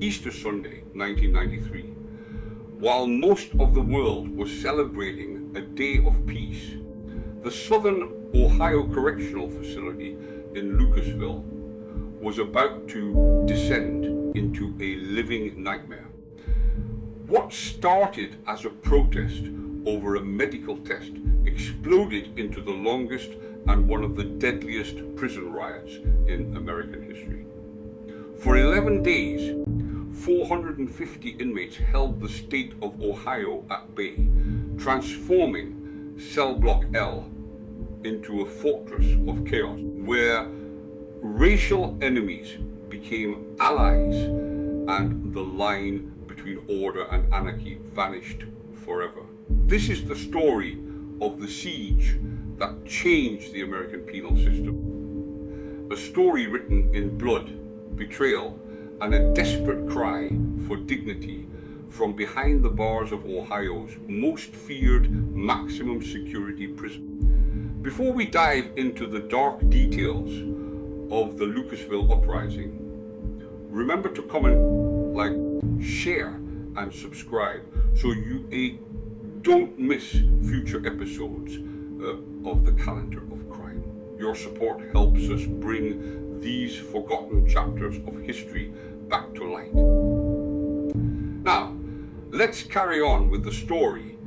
Easter Sunday, 1993, while most of the world was celebrating a day of peace, the Southern Ohio Correctional Facility in Lucasville was about to descend into a living nightmare. What started as a protest over a medical test exploded into the longest and one of the deadliest prison riots in American history. For 11 days, 450 inmates held the state of Ohio at bay, transforming Cell Block L into a fortress of chaos, where racial enemies became allies and the line between order and anarchy vanished forever. This is the story of the siege that changed the American penal system. A story written in blood, betrayal, and a desperate cry for dignity from behind the bars of Ohio's most feared maximum security prison. Before we dive into the dark details of the Lucasville uprising, remember to comment, like, share, and subscribe so you don't miss future episodes of the Calendar of Crime. Your support helps us bring these forgotten chapters of history back to light. Now, let's carry on with the story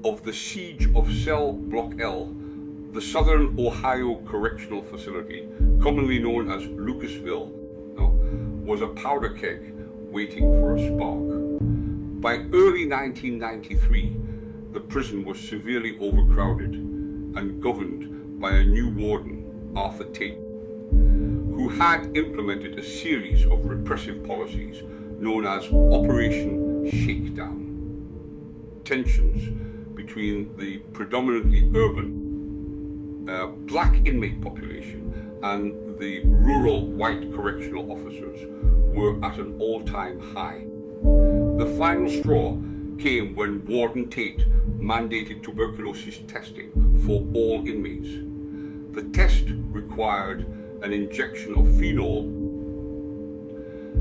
of the siege of Cell Block L, the Southern Ohio Correctional Facility, commonly known as Lucasville, was a powder keg waiting for a spark. By early 1993, the prison was severely overcrowded and governed by a new warden, Arthur Tate, who had implemented a series of repressive policies known as Operation Shakedown. Tensions between the predominantly urban black inmate population and the rural white correctional officers were at an all-time high. The final straw came when Warden Tate mandated tuberculosis testing for all inmates. The test required an injection of phenol,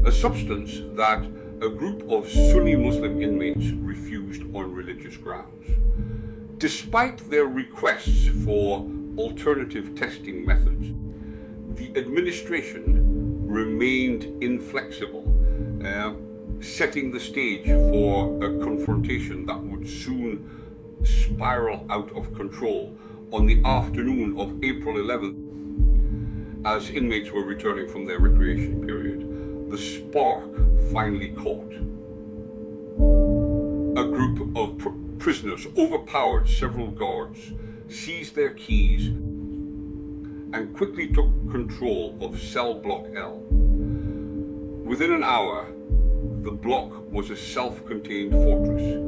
a substance that a group of Sunni Muslim inmates refused on religious grounds. Despite their requests for alternative testing methods, the administration remained inflexible, setting the stage for a confrontation that would soon spiral out of control on the afternoon of April 11th. As inmates were returning from their recreation period, the spark finally caught. A group of prisoners overpowered several guards, seized their keys, and quickly took control of Cell Block L. Within an hour, the block was a self-contained fortress.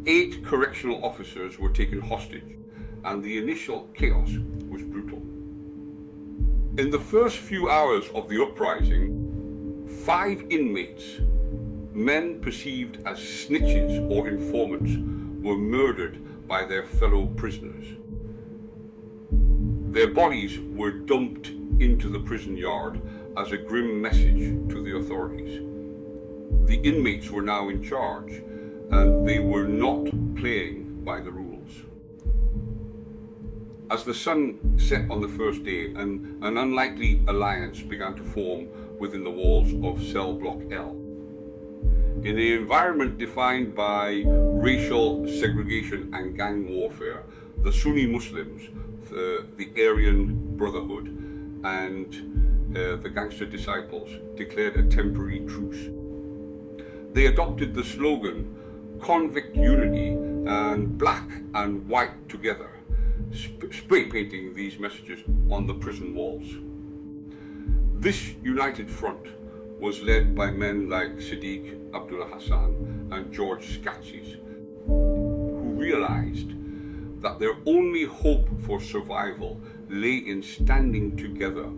8 correctional officers were taken hostage, and the initial chaos was brutal. In the first few hours of the uprising, 5 inmates, men perceived as snitches or informants, were murdered by their fellow prisoners. Their bodies were dumped into the prison yard as a grim message to the authorities. The inmates were now in charge, and they were not playing by the rules. As the sun set on the first day, an unlikely alliance began to form within the walls of Cell Block L. In an environment defined by racial segregation and gang warfare, the Sunni Muslims, the Aryan Brotherhood, and the gangster disciples declared a temporary truce. They adopted the slogan, Convict Unity and Black and White Together, spray painting these messages on the prison walls. This united front was led by men like Sadiq Abdullah Hassan and George Skatsis, who realized that their only hope for survival lay in standing together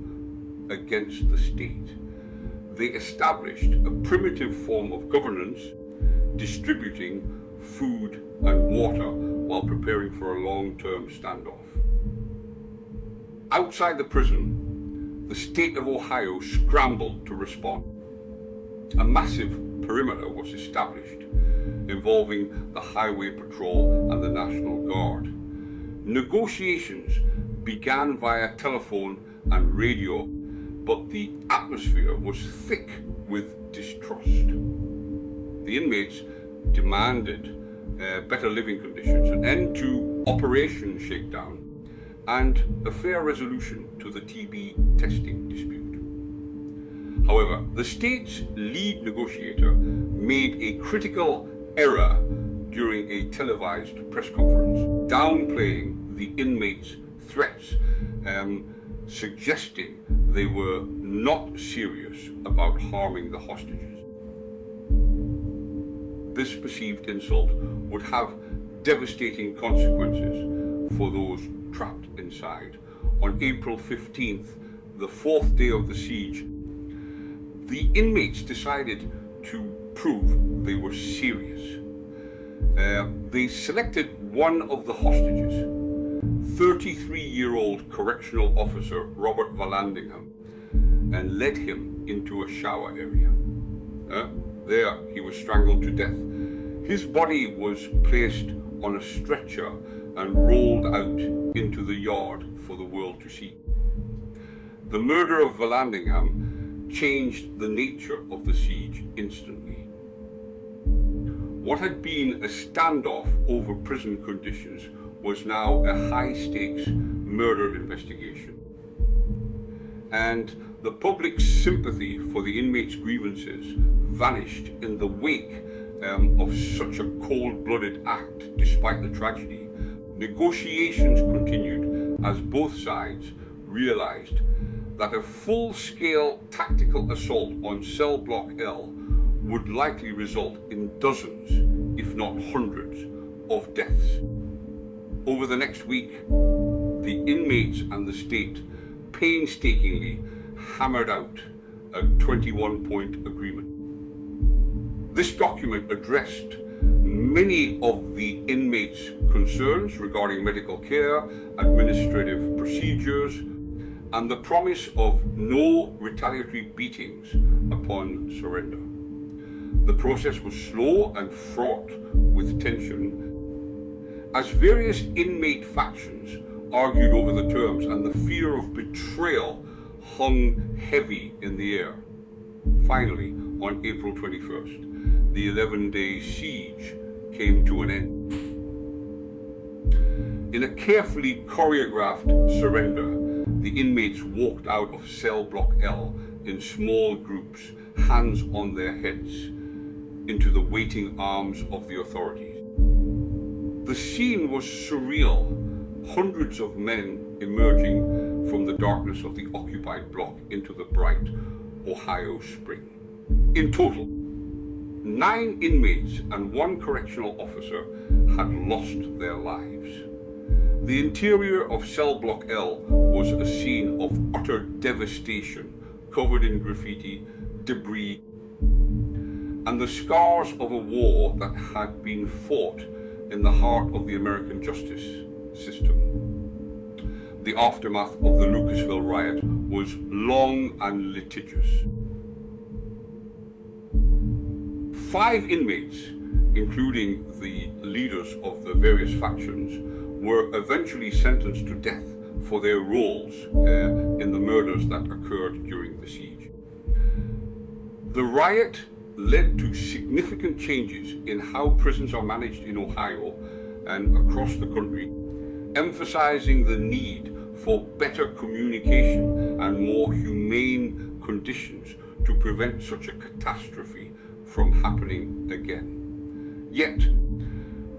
against the state. They established a primitive form of governance, distributing food and water while preparing for a long-term standoff. Outside the prison, the state of Ohio scrambled to respond. A massive perimeter was established involving the Highway Patrol and the National Guard. Negotiations began via telephone and radio, but the atmosphere was thick with distrust. The inmates demanded better living conditions, an end to Operation Shakedown, and a fair resolution to the TB testing dispute. However, the state's lead negotiator made a critical error during a televised press conference, downplaying the inmates' threats, suggesting they were not serious about harming the hostages. This perceived insult would have devastating consequences for those trapped inside. On April 15th, the fourth day of the siege, the inmates decided to prove they were serious. They selected one of the hostages, 33-year-old correctional officer Robert Vallandingham, and led him into a shower area. There he was strangled to death. His body was placed on a stretcher and rolled out into the yard for the world to see. The murder of Vallandingham changed the nature of the siege instantly. What had been a standoff over prison conditions was now a high-stakes murder investigation. And the public's sympathy for the inmates' grievances vanished in the wake of such a cold-blooded act. Despite the tragedy, negotiations continued as both sides realized that a full-scale tactical assault on cell block L would likely result in dozens, if not hundreds, of deaths. Over the next week, the inmates and the state painstakingly hammered out a 21-point agreement. This document addressed many of the inmates' concerns regarding medical care, administrative procedures, and the promise of no retaliatory beatings upon surrender. The process was slow and fraught with tension, as various inmate factions argued over the terms, and the fear of betrayal hung heavy in the air. Finally, on April 21st, the 11-day siege came to an end. In a carefully choreographed surrender, the inmates walked out of cell block L in small groups, hands on their heads, into the waiting arms of the authorities. The scene was surreal, hundreds of men emerging from the darkness of the occupied block into the bright Ohio spring. In total, 9 inmates and 1 correctional officer had lost their lives. The interior of cell block L was a scene of utter devastation, covered in graffiti, debris, and the scars of a war that had been fought in the heart of the American justice system. The aftermath of the Lucasville riot was long and litigious. 5 inmates, including the leaders of the various factions, were eventually sentenced to death for their roles in the murders that occurred during the siege. The riot led to significant changes in how prisons are managed in Ohio and across the country, emphasizing the need for better communication and more humane conditions to prevent such a catastrophe from happening again. Yet,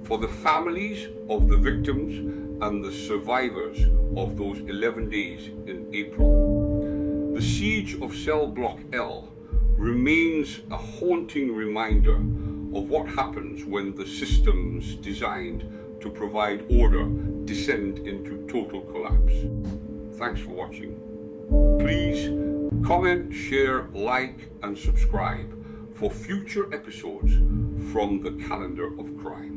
for the families of the victims and the survivors of those 11 days in April, the siege of cell block L remains a haunting reminder of what happens when the systems designed to provide order descend into total collapse. Thanks for watching. Please comment, share, like, and subscribe for future episodes from the Calendar of Crime.